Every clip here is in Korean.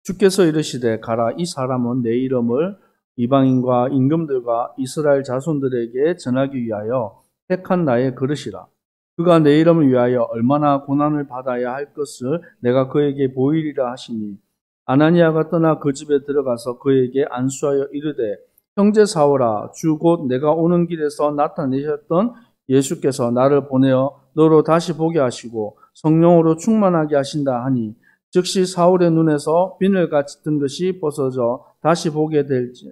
주께서 이르시되 가라, 이 사람은 내 이름을 이방인과 임금들과 이스라엘 자손들에게 전하기 위하여 택한 나의 그릇이라. 그가 내 이름을 위하여 얼마나 고난을 받아야 할 것을 내가 그에게 보이리라 하시니, 아나니아가 떠나 그 집에 들어가서 그에게 안수하여 이르되, 형제 사울아, 주 곧 내가 오는 길에서 나타내셨던 예수께서 나를 보내어 너로 다시 보게 하시고 성령으로 충만하게 하신다 하니, 즉시 사울의 눈에서 비늘같이 뜬 것이 벗어져 다시 보게 될지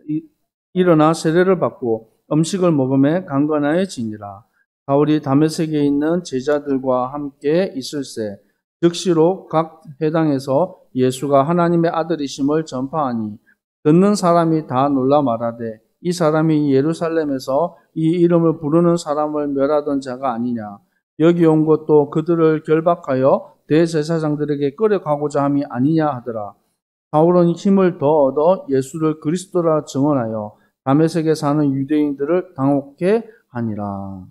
일어나 세례를 받고 음식을 먹음에 강건하여지니라. 사울이 다메섹에 있는 제자들과 함께 있을새 즉시로 각 회당에서 예수가 하나님의 아들이심을 전파하니, 듣는 사람이 다 놀라 말하되, 이 사람이 예루살렘에서 이 이름을 부르는 사람을 멸하던 자가 아니냐. 여기 온 것도 그들을 결박하여 대제사장들에게 끌어가고자 함이 아니냐 하더라. 사울은 힘을 더 얻어 예수를 그리스도라 증언하여 다메섹에 사는 유대인들을 당혹해 하니라.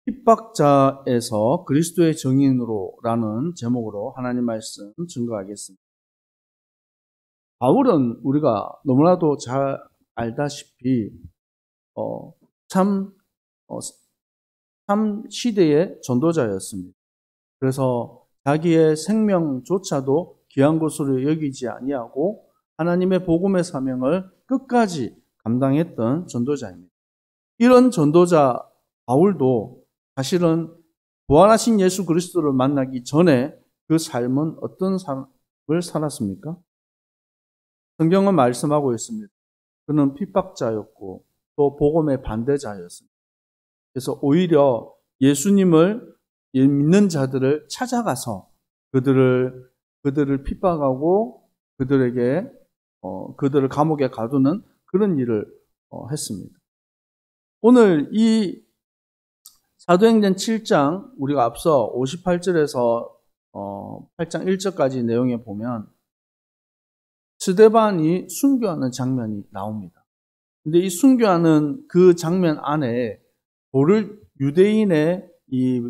핍박자에서 그리스도의 증인으로라는 제목으로 하나님 말씀 증거하겠습니다. 바울은 우리가 너무나도 잘 알다시피 참 시대의 전도자였습니다. 그래서 자기의 생명조차도 귀한 것으로 여기지 아니하고 하나님의 복음의 사명을 끝까지 감당했던 전도자입니다. 이런 전도자 바울도 사실은 부활하신 예수 그리스도를 만나기 전에 그 삶은 어떤 삶을 살았습니까? 성경은 말씀하고 있습니다. 그는 핍박자였고 또 복음의 반대자였습니다. 그래서 오히려 예수님을 믿는 자들을 찾아가서 그들을 핍박하고 그들을 감옥에 가두는 그런 일을 했습니다. 오늘 이 사도행전 7장 우리가 앞서 58절에서 8장 1절까지 내용에 보면 스데반이 순교하는 장면이 나옵니다. 근데 이 순교하는 그 장면 안에 유대인의 이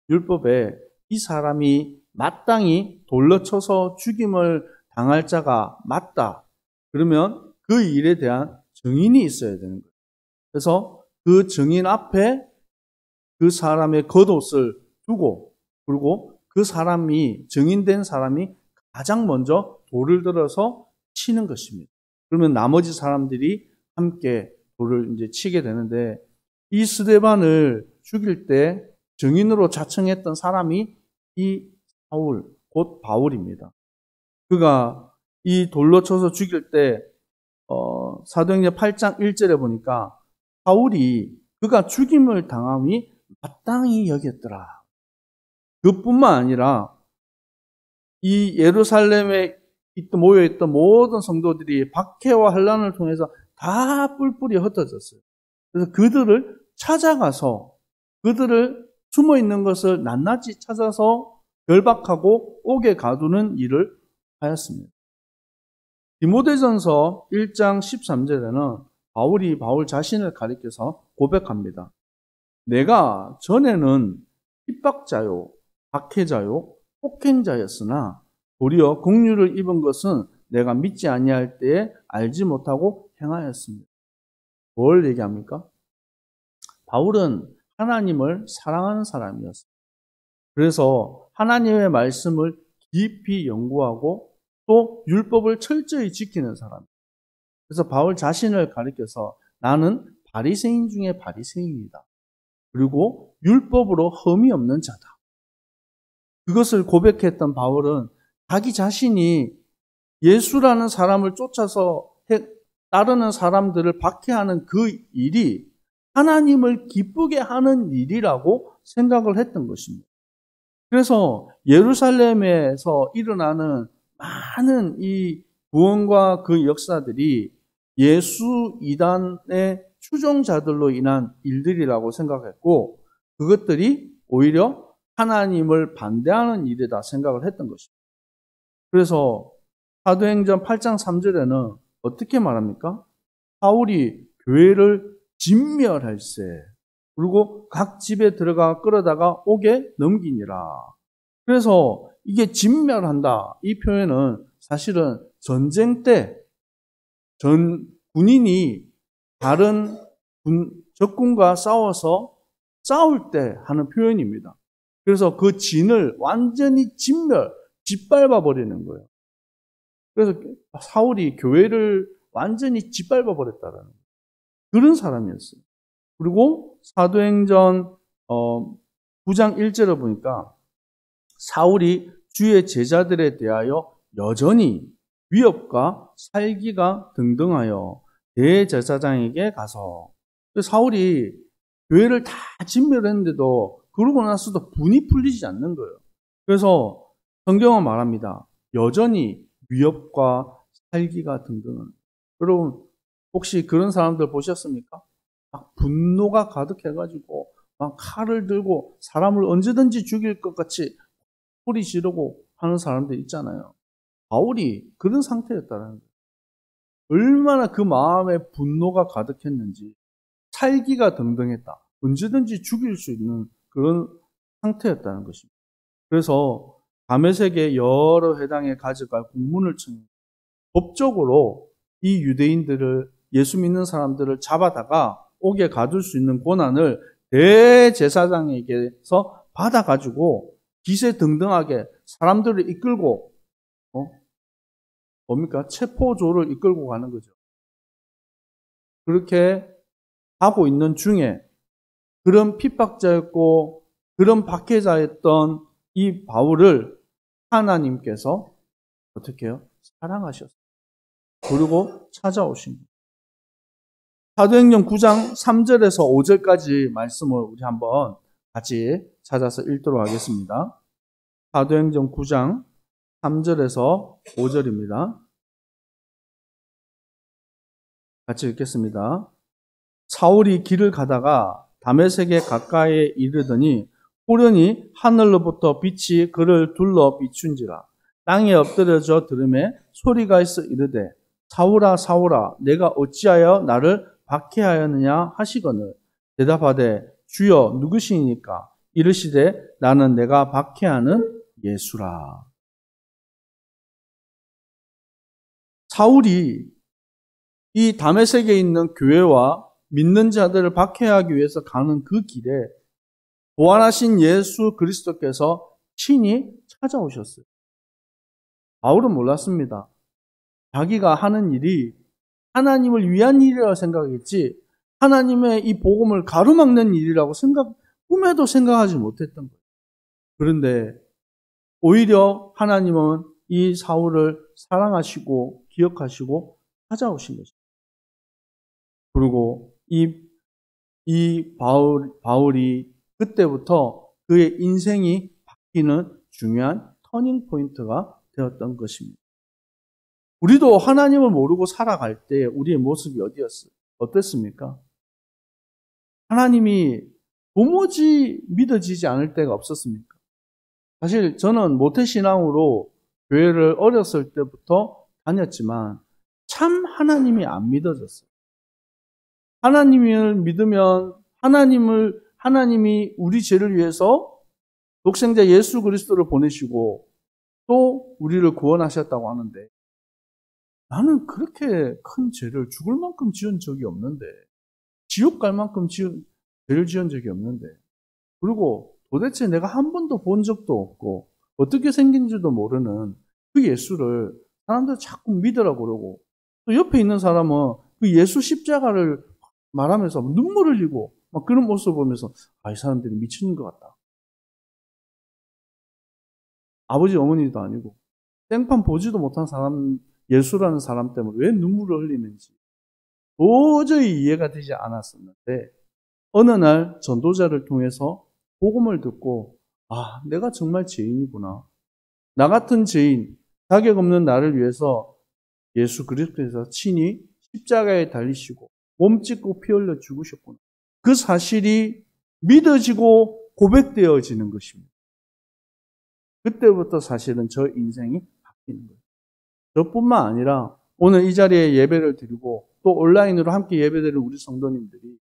율법에 이 사람이 마땅히 돌로 쳐서 죽임을 당할 자가 맞다. 그러면 그 일에 대한 증인이 있어야 되는 거예요. 그래서 그 증인 앞에 그 사람의 겉옷을 두고, 그리고 그 사람이, 증인된 사람이 가장 먼저 돌을 들어서 치는 것입니다. 그러면 나머지 사람들이 함께 돌을 이제 치게 되는데, 이 스데반을 죽일 때 증인으로 자청했던 사람이 이 사울, 곧 바울입니다. 그가 이 돌로 쳐서 죽일 때 사도행전 8장 1절에 보니까 사울이 그가 죽임을 당함이 마땅히 여겼더라. 그뿐만 아니라 이 예루살렘에 모여있던 모든 성도들이 박해와 환난을 통해서 다 뿔뿔이 흩어졌어요. 그래서 그들을 찾아가서 그들을 숨어있는 것을 낱낱이 찾아서 결박하고 옥에 가두는 일을 하였습니다. 디모데전서 1장 13절에는 바울이 바울 자신을 가리켜서 고백합니다. 내가 전에는 핍박자요, 박해자요, 폭행자였으나 도리어 긍휼을 입은 것은 내가 믿지 아니할 때에 알지 못하고 행하였습니다. 뭘 얘기합니까? 바울은 하나님을 사랑하는 사람이었습니다. 그래서 하나님의 말씀을 깊이 연구하고 또 율법을 철저히 지키는 사람. 그래서 바울 자신을 가리켜서 나는 바리새인 중에 바리새인이다. 그리고 율법으로 흠이 없는 자다. 그것을 고백했던 바울은 자기 자신이 예수라는 사람을 쫓아서 따르는 사람들을 박해하는 그 일이 하나님을 기쁘게 하는 일이라고 생각을 했던 것입니다. 그래서 예루살렘에서 일어나는 많은 이 구원과 그 역사들이 예수 이단의 추종자들로 인한 일들이라고 생각했고, 그것들이 오히려 하나님을 반대하는 일이다 생각을 했던 것입니다. 그래서 사도행전 8장 3절에는 어떻게 말합니까? 바울이 교회를 진멸할세, 그리고 각 집에 들어가 끌어다가 옥에 넘기니라. 그래서 이게 진멸한다. 이 표현은 사실은 전쟁 때 군인이 다른 적군과 싸워서 싸울 때 하는 표현입니다. 그래서 그 진을 완전히 짓밟아 버리는 거예요. 그래서 사울이 교회를 완전히 짓밟아 버렸다는 거예요. 그런 사람이었어요. 그리고 사도행전 9장 1절을 보니까 사울이 주의 제자들에 대하여 여전히 위협과 살기가 등등하여 대제사장에게 가서, 사울이 교회를 다 진멸했는데도 그러고 나서도 분이 풀리지 않는 거예요. 그래서 성경은 말합니다. 여전히 위협과 살기가 등등한. 여러분 혹시 그런 사람들 보셨습니까? 막 분노가 가득해가지고 막 칼을 들고 사람을 언제든지 죽일 것 같이 소리 지르고 하는 사람들 있잖아요. 바울이 그런 상태였다는 거예요. 얼마나 그 마음에 분노가 가득했는지, 살기가 등등했다. 언제든지 죽일 수 있는 그런 상태였다는 것입니다. 그래서 다메섹의 여러 회당에 가져갈 공문을 청 법적으로 이 유대인들을, 예수 믿는 사람들을 잡아다가 옥에 가둘 수 있는 권한을 대제사장에게서 받아가지고 기세등등하게 사람들을 이끌고 뭡니까? 체포조를 이끌고 가는 거죠. 그렇게 하고 있는 중에 그런 핍박자였고 그런 박해자였던 이 바울을 하나님께서 어떻게 해요? 사랑하셨어요. 그리고 찾아오신 거예요. 사도행전 9장 3절에서 5절까지 말씀을 우리 한번 같이 찾아서 읽도록 하겠습니다. 사도행전 9장 3절에서 5절입니다. 같이 읽겠습니다. 사울이 길을 가다가 다메섹에 가까이에 이르더니 호련히 하늘로부터 빛이 그를 둘러 비춘지라. 땅에 엎드려져 들음에 소리가 있어 이르되 사울아 사울아 내가 어찌하여 나를 박해하였느냐 하시거늘 대답하되 주여 누구시니까? 이르시되 나는 내가 박해하는 예수라. 사울이 이 다메섹에 있는 교회와 믿는 자들을 박해하기 위해서 가는 그 길에 부활하신 예수 그리스도께서 친히 찾아오셨어요. 바울은 몰랐습니다. 자기가 하는 일이 하나님을 위한 일이라고 생각했지 하나님의 이 복음을 가로막는 일이라고 꿈에도 생각하지 못했던 거예요. 그런데 오히려 하나님은 이 사울을 사랑하시고 기억하시고 찾아오신 것입니다. 그리고 이 바울이 그때부터 그의 인생이 바뀌는 중요한 터닝 포인트가 되었던 것입니다. 우리도 하나님을 모르고 살아갈 때 우리의 모습이 어땠습니까? 하나님이 도무지 믿어지지 않을 때가 없었습니까? 사실 저는 모태신앙으로 교회를 어렸을 때부터 다녔지만 참 하나님이 안 믿어졌어요. 하나님을 믿으면 하나님이 우리 죄를 위해서 독생자 예수 그리스도를 보내시고 또 우리를 구원하셨다고 하는데 나는 그렇게 큰 죄를 죽을 만큼 지은 적이 없는데 지옥 갈 만큼 죄를 지은 적이 없는데 그리고 도대체 내가 한 번도 본 적도 없고 어떻게 생긴지도 모르는 그 예수를 사람들 자꾸 믿으라고 그러고 또 옆에 있는 사람은 그 예수 십자가를 말하면서 눈물을 흘리고 막 그런 모습을 보면서 이 사람들이 미치는 것 같다. 아버지 어머니도 아니고 생판 보지도 못한 사람 예수라는 사람 때문에 왜 눈물을 흘리는지 도저히 이해가 되지 않았었는데 어느 날 전도자를 통해서 복음을 듣고 내가 정말 죄인이구나. 나 같은 죄인, 자격 없는 나를 위해서 예수 그리스도께서 친히 십자가에 달리시고 몸 찢고 피 흘려 죽으셨구나. 그 사실이 믿어지고 고백되어지는 것입니다. 그때부터 사실은 저 인생이 바뀌는 거예요. 저뿐만 아니라 오늘 이 자리에 예배를 드리고 또 온라인으로 함께 예배드리는 우리 성도님들이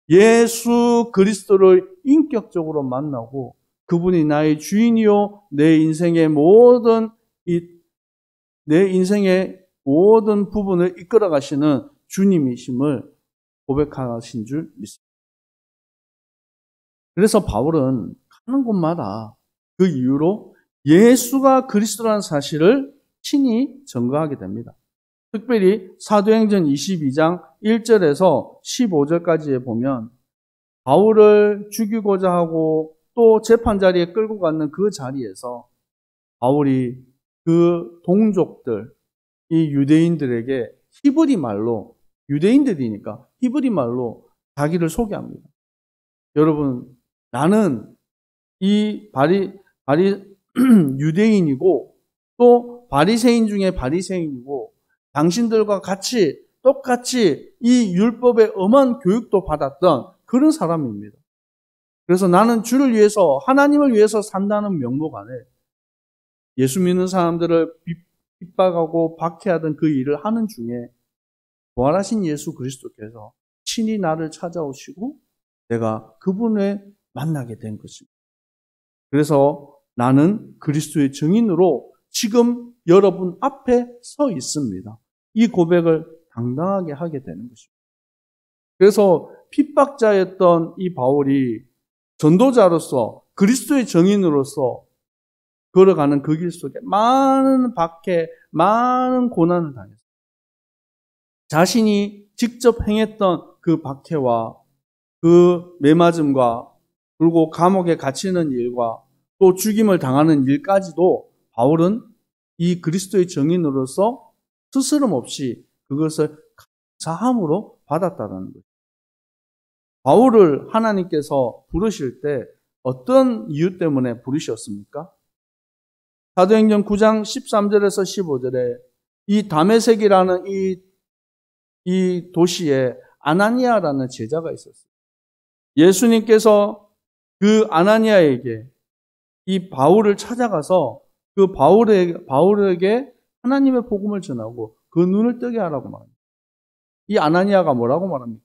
예수 그리스도를 인격적으로 만나고 그분이 나의 주인이요 내 인생의 모든 부분을 이끌어 가시는 주님이심을 고백하신 줄 믿습니다. 그래서 바울은 가는 곳마다 그 이유로 예수가 그리스도라는 사실을 친히 증거하게 됩니다. 특별히 사도행전 22장 1절에서 15절까지에 보면 바울을 죽이고자 하고 또 재판자리에 끌고 가는 그 자리에서 바울이 그 동족들, 이 유대인들에게 히브리 말로, 유대인들이니까 히브리 말로 자기를 소개합니다. 여러분, 나는 이 유대인이고 또 바리새인 중에 바리새인이고 당신들과 똑같이 이 율법의 엄한 교육도 받았던 그런 사람입니다. 그래서 나는 주를 위해서, 하나님을 위해서 산다는 명목 안에 예수 믿는 사람들을 핍박하고 박해하던 그 일을 하는 중에 부활하신 예수 그리스도께서 친히 나를 찾아오시고 내가 그분을 만나게 된 것입니다. 그래서 나는 그리스도의 증인으로 지금 여러분 앞에 서 있습니다. 이 고백을 당당하게 하게 되는 것입니다. 그래서 핍박자였던 이 바울이 전도자로서 그리스도의 증인으로서 걸어가는 그 길 속에 많은 박해, 많은 고난을 당했습니다. 자신이 직접 행했던 그 박해와 그 매맞음과 그리고 감옥에 갇히는 일과 또 죽임을 당하는 일까지도 바울은 이 그리스도의 증인으로서 스스럼 없이 그것을 감사함으로 받았다는 거예요. 바울을 하나님께서 부르실 때 어떤 이유 때문에 부르셨습니까? 사도행전 9장 13절에서 15절에 이 다메섹이라는 이 도시에 아나니아라는 제자가 있었어요. 예수님께서 그 아나니아에게 이 바울을 찾아가서 그 바울에게 하나님의 복음을 전하고 그 눈을 뜨게 하라고 말합니다. 이 아나니아가 뭐라고 말합니까?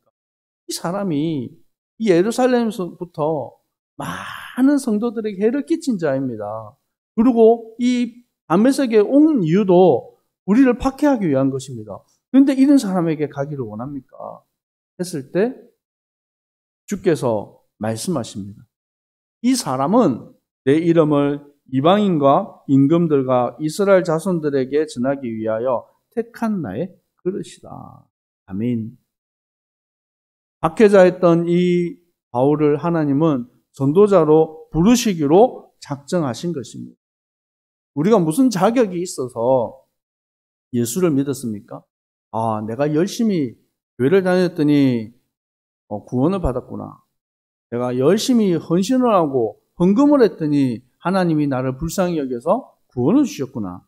이 사람이 이 예루살렘에서부터 많은 성도들에게 해를 끼친 자입니다. 그리고 이 다메섹에 온 이유도 우리를 박해하기 위한 것입니다. 그런데 이런 사람에게 가기를 원합니까? 했을 때 주께서 말씀하십니다. 이 사람은 내 이름을 이방인과 임금들과 이스라엘 자손들에게 전하기 위하여 택한 나의 그릇이다. 아멘. 박해자였던 이 바울을 하나님은 전도자로 부르시기로 작정하신 것입니다. 우리가 무슨 자격이 있어서 예수를 믿었습니까? 아, 내가 열심히 교회를 다녔더니 구원을 받았구나. 내가 열심히 헌신을 하고 헌금을 했더니 하나님이 나를 불쌍히 여겨서 구원을 주셨구나.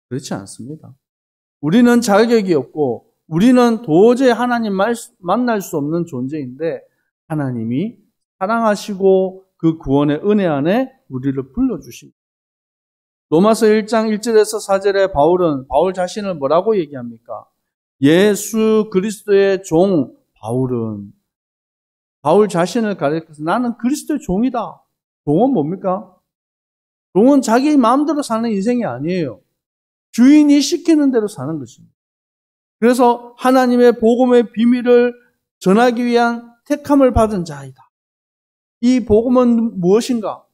그렇지 않습니다. 우리는 자격이 없고 우리는 도저히 하나님 만날 수 없는 존재인데 하나님이 사랑하시고 그 구원의 은혜 안에 우리를 불러주십니다. 로마서 1장 1절에서 4절에 바울 자신을 뭐라고 얘기합니까? 예수 그리스도의 종 바울 자신을 가리켜서 나는 그리스도의 종이다. 종은 뭡니까? 종은 자기 마음대로 사는 인생이 아니에요. 주인이 시키는 대로 사는 것입니다. 그래서 하나님의 복음의 비밀을 전하기 위한 택함을 받은 자이다. 이 복음은 무엇인가?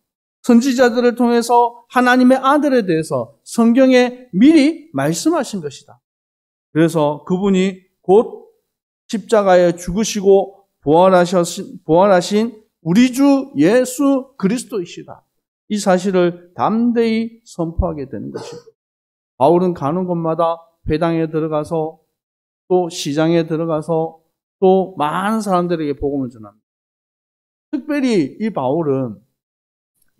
선지자들을 통해서 하나님의 아들에 대해서 성경에 미리 말씀하신 것이다. 그래서 그분이 곧 십자가에 죽으시고 부활하신 우리 주 예수 그리스도이시다. 이 사실을 담대히 선포하게 되는 것입니다. 바울은 가는 곳마다 회당에 들어가서 또 시장에 들어가서 또 많은 사람들에게 복음을 전합니다. 특별히 이 바울은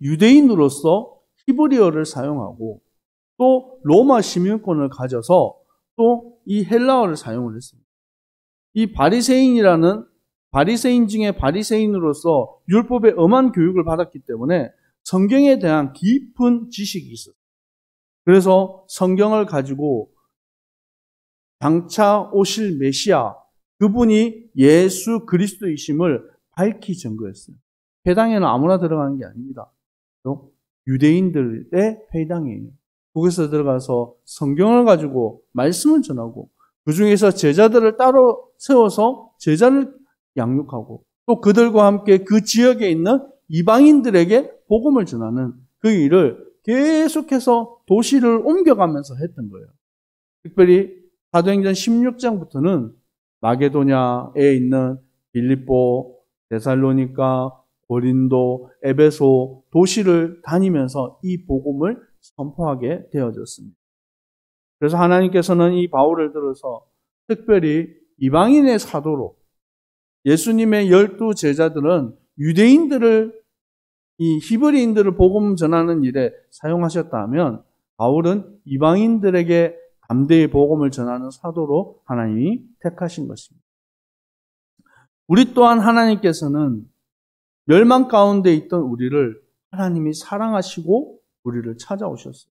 유대인으로서 히브리어를 사용하고 또 로마 시민권을 가져서 또 이 헬라어를 사용을 했습니다. 이 바리새인 중에 바리새인으로서 율법의 엄한 교육을 받았기 때문에 성경에 대한 깊은 지식이 있었어요. 그래서 성경을 가지고 장차 오실 메시아, 그분이 예수 그리스도이심을 밝히 증거했어요. 회당에는 아무나 들어가는 게 아닙니다. 유대인들의 회당이에요. 거기서 들어가서 성경을 가지고 말씀을 전하고 그 중에서 제자들을 따로 세워서 제자를 양육하고 또 그들과 함께 그 지역에 있는 이방인들에게 복음을 전하는 그 일을 계속해서 도시를 옮겨가면서 했던 거예요. 특별히 사도행전 16장부터는 마게도냐에 있는 빌립보, 데살로니가, 고린도, 에베소 도시를 다니면서 이 복음을 선포하게 되어졌습니다. 그래서 하나님께서는 이 바울을 들어서 특별히 이방인의 사도로 예수님의 12 제자들은 유대인들을 이 히브리인들을 복음 전하는 일에 사용하셨다면 바울은 이방인들에게 담대히 복음을 전하는 사도로 하나님이 택하신 것입니다. 우리 또한 하나님께서는 멸망 가운데 있던 우리를 하나님이 사랑하시고 우리를 찾아오셨어요.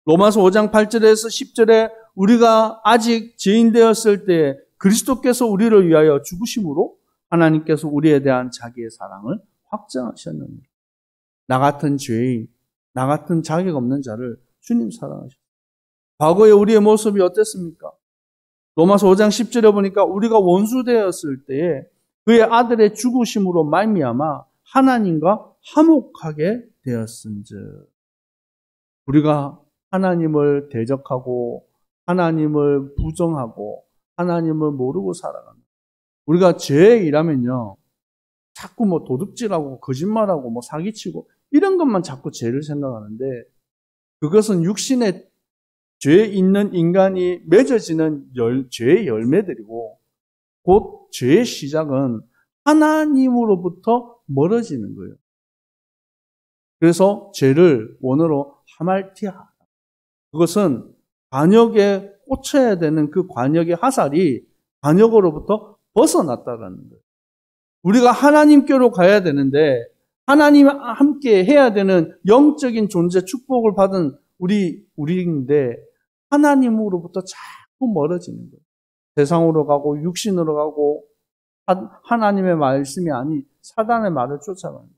로마서 5장 8절에서 10절에 우리가 아직 죄인 되었을 때 그리스도께서 우리를 위하여 죽으심으로 하나님께서 우리에 대한 자기의 사랑을 확증하셨느니라. 나 같은 죄인, 나 같은 자격 없는 자를 주님 사랑하셨어요. 과거에 우리의 모습이 어땠습니까? 로마서 5장 10절에 보니까 우리가 원수 되었을 때에 그의 아들의 죽으심으로 말미암아 하나님과 화목하게 되었은즉 우리가 하나님을 대적하고 하나님을 부정하고 하나님을 모르고 살아가는 우리가 죄에 일하면요 자꾸 뭐 도둑질하고 거짓말하고 뭐 사기치고 이런 것만 자꾸 죄를 생각하는데 그것은 육신의 죄에 있는 인간이 맺어지는 죄의 열매들이고 곧 죄의 시작은 하나님으로부터 멀어지는 거예요. 그래서 죄를 원어로 하말티아. 그것은 관역에 꽂혀야 되는 그 관역의 화살이 관역으로부터 벗어났다라는 거예요. 우리가 하나님께로 가야 되는데 하나님 함께 해야 되는 영적인 존재 축복을 받은 우리인데 하나님으로부터 자꾸 멀어지는 거예요. 세상으로 가고 육신으로 가고 하나님의 말씀이 아닌 사단의 말을 쫓아가는 거예요.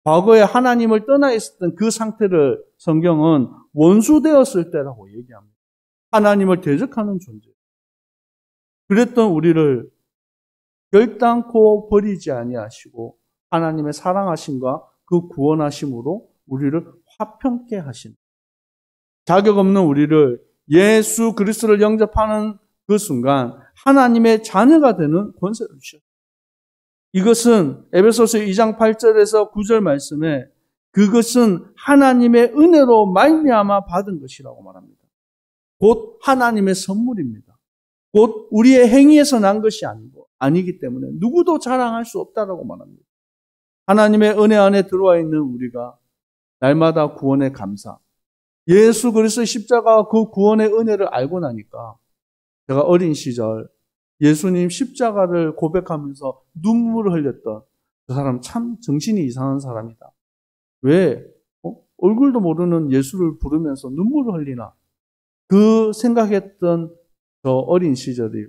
과거에 하나님을 떠나 있었던 그 상태를 성경은 원수되었을 때라고 얘기합니다. 하나님을 대적하는 존재. 그랬던 우리를 결단코 버리지 아니하시고 하나님의 사랑하심과 그 구원하심으로 우리를 화평케 하신 자격 없는 우리를 예수 그리스도를 영접하는 그 순간 하나님의 자녀가 되는 권세를 주셨습니다. 이것은 에베소서 2장 8절에서 9절 말씀에 그것은 하나님의 은혜로 말미암아 받은 것이라고 말합니다. 곧 하나님의 선물입니다. 곧 우리의 행위에서 난 것이 아니기 때문에 누구도 자랑할 수 없다라고 말합니다. 하나님의 은혜 안에 들어와 있는 우리가 날마다 구원에 감사. 예수 그리스도의 십자가와 그 구원의 은혜를 알고 나니까 제가 어린 시절 예수님 십자가를 고백하면서 눈물을 흘렸던 그 사람 참 정신이 이상한 사람이다. 왜? 얼굴도 모르는 예수를 부르면서 눈물을 흘리나? 그 생각했던 저 어린 시절이.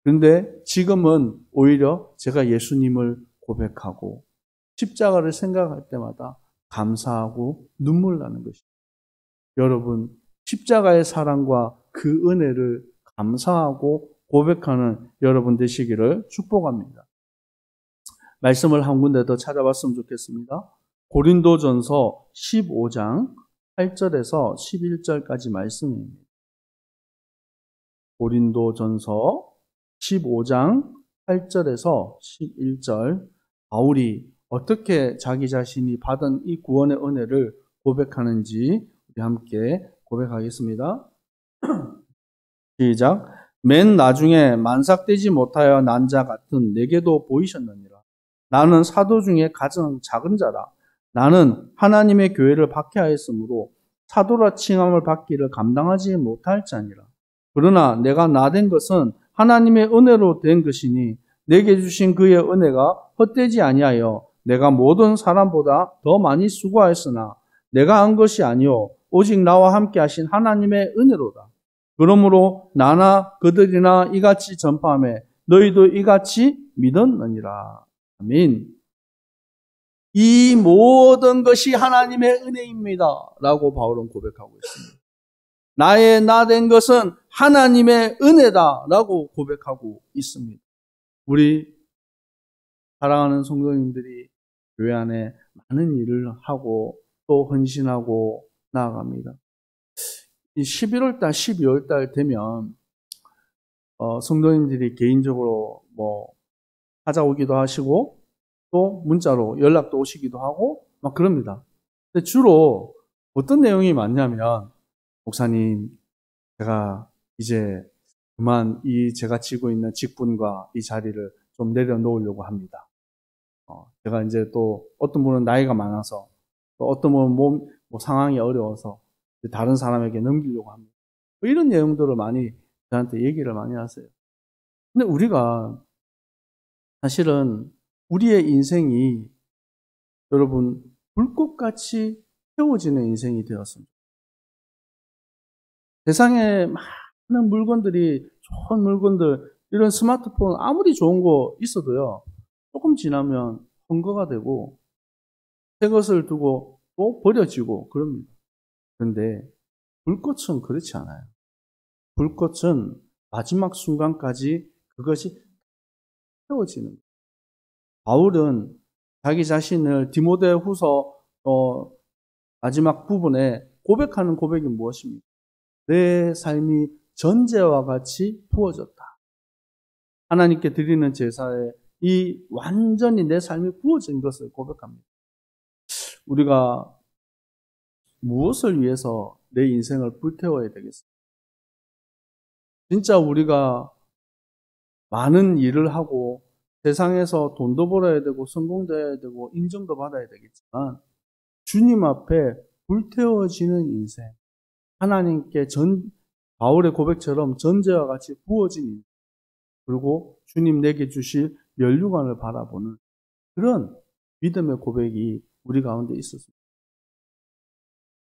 그런데 지금은 오히려 제가 예수님을 고백하고 십자가를 생각할 때마다 감사하고 눈물 나는 것입니다. 여러분, 십자가의 사랑과 그 은혜를 감사하고 고백하는 여러분 되시기를 축복합니다. 말씀을 한 군데 더 찾아봤으면 좋겠습니다. 고린도전서 15장 8절에서 11절까지 말씀입니다. 고린도전서 15장 8절에서 11절 바울이 어떻게 자기 자신이 받은 이 구원의 은혜를 고백하는지 우리 함께 고백하겠습니다. 시작. 맨 나중에 만삭되지 못하여 난 자 같은 내게도 보이셨느니라. 나는 사도 중에 가장 작은 자라. 나는 하나님의 교회를 박해하였으므로 사도라 칭함을 받기를 감당하지 못할 자니라. 그러나 내가 나된 것은 하나님의 은혜로 된 것이니 내게 주신 그의 은혜가 헛되지 아니하여 내가 모든 사람보다 더 많이 수고하였으나 내가 한 것이 아니요 오직 나와 함께 하신 하나님의 은혜로다. 그러므로 나나 그들이나 이같이 전파하며 너희도 이같이 믿었느니라. 아멘. 이 모든 것이 하나님의 은혜입니다. 라고 바울은 고백하고 있습니다. 나의 나 된 것은 하나님의 은혜다. 라고 고백하고 있습니다. 우리 사랑하는 성도님들이 교회 안에 많은 일을 하고 또 헌신하고 나아갑니다. 이 11월 달, 12월 달 되면 성도님들이 개인적으로 찾아오기도 하시고 또 문자로 연락도 오시기도 하고 막 그럽니다. 근데 주로 어떤 내용이 많냐면, 목사님, 제가 이제 그만 제가 지고 있는 직분과 이 자리를 좀 내려놓으려고 합니다. 제가 이제 또 어떤 분은 나이가 많아서, 또 어떤 분은 상황이 어려워서 다른 사람에게 넘기려고 합니다. 이런 내용들을 많이 저한테 얘기를 많이 하세요. 근데 우리가 사실은 우리의 인생이 여러분 불꽃같이 태워지는 인생이 되었습니다. 세상에 많은 물건들이, 좋은 물건들, 이런 스마트폰 아무리 좋은 거 있어도요, 조금 지나면 헝거가 되고 새 것을 두고 또 버려지고 그럽니다. 그런데 불꽃은 그렇지 않아요. 불꽃은 마지막 순간까지 그것이 태워지는 거예요. 바울은 자기 자신을 디모데후서 마지막 부분에 고백하는 고백이 무엇입니까? 내 삶이 전제와 같이 부어졌다. 하나님께 드리는 제사에 이 완전히 내 삶이 부어진 것을 고백합니다. 우리가 무엇을 위해서 내 인생을 불태워야 되겠습니까? 진짜 우리가 많은 일을 하고 세상에서 돈도 벌어야 되고 성공도 해야 되고 인정도 받아야 되겠지만, 주님 앞에 불태워지는 인생, 하나님께 바울의 고백처럼 전제와 같이 부어진 인생, 그리고 주님 내게 주실 면류관을 바라보는 그런 믿음의 고백이 우리 가운데 있었습니다.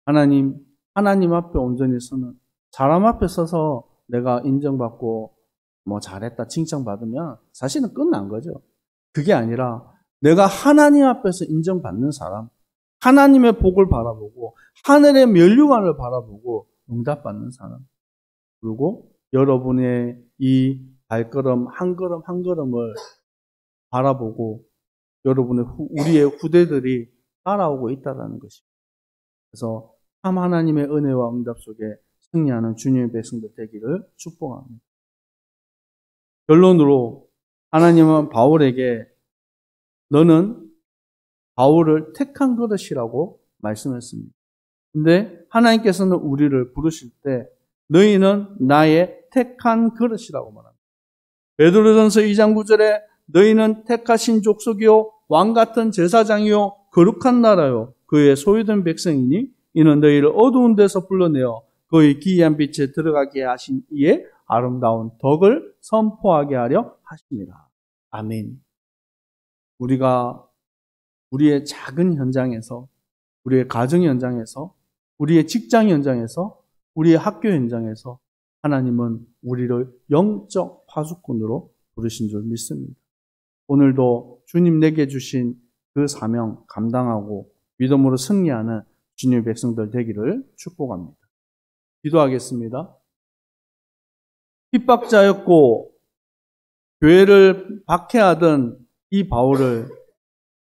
하나님 앞에 온전히 서는, 사람 앞에 서서 내가 인정받고 잘했다 칭찬받으면 사실은 끝난 거죠. 그게 아니라 내가 하나님 앞에서 인정받는 사람, 하나님의 복을 바라보고 하늘의 면류관을 바라보고 응답받는 사람, 그리고 여러분의 이 발걸음 한 걸음 한 걸음을 바라보고 우리의 후대들이 따라오고 있다는 것입니다. 그래서 참 하나님의 은혜와 응답 속에 승리하는 주님의 백성들 되기를 축복합니다. 결론으로 하나님은 바울에게 너는 바울을 택한 그릇이라고 말씀했습니다. 근데 하나님께서는 우리를 부르실 때 너희는 나의 택한 그릇이라고 말합니다. 베드로전서 2장 9절에 너희는 택하신 족속이요 왕같은 제사장이요 거룩한 나라요 그의 소유된 백성이니 이는 너희를 어두운 데서 불러내어 그의 기이한 빛에 들어가게 하신 이의 아름다운 덕을 선포하게 하려 하십니다. 아멘. 우리가 우리의 작은 현장에서, 우리의 가정 현장에서, 우리의 직장 현장에서, 우리의 학교 현장에서 하나님은 우리를 영적 파수꾼으로 부르신 줄 믿습니다. 오늘도 주님 내게 주신 그 사명 감당하고 믿음으로 승리하는 주님의 백성들 되기를 축복합니다. 기도하겠습니다. 핍박자였고 교회를 박해하던 이 바울을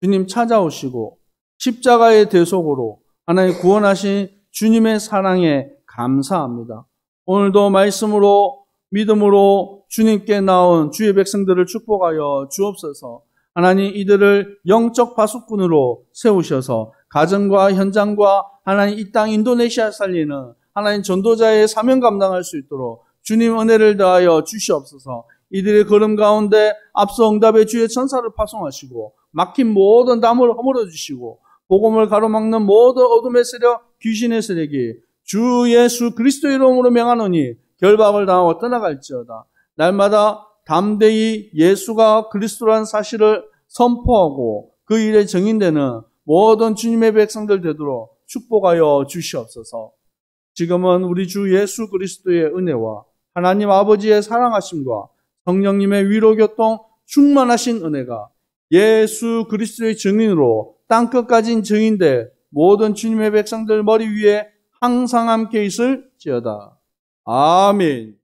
주님 찾아오시고 십자가의 대속으로 하나님 구원하신 주님의 사랑에 감사합니다. 오늘도 말씀으로 믿음으로 주님께 나온 주의 백성들을 축복하여 주옵소서. 하나님 이들을 영적 파수꾼으로 세우셔서 가정과 현장과 하나님 이 땅 인도네시아 살리는 하나님 전도자의 사명 감당할 수 있도록 주님 은혜를 더하여 주시옵소서. 이들의 걸음 가운데 앞서 응답의 주의 천사를 파송하시고 막힌 모든 담을 허물어 주시고 복음을 가로막는 모든 어둠의 세력, 귀신의 세력이 주 예수 그리스도의 이름으로 명하노니 결박을 당하고 떠나갈지어다. 날마다 담대히 예수가 그리스도라는 사실을 선포하고 그 일에 정인되는 모든 주님의 백성들 되도록 축복하여 주시옵소서. 지금은 우리 주 예수 그리스도의 은혜와 하나님 아버지의 사랑하심과 성령님의 위로교통 충만하신 은혜가 예수 그리스도의 증인으로 땅끝까진 증인돼 모든 주님의 백성들 머리 위에 항상 함께 있을지어다. 아멘.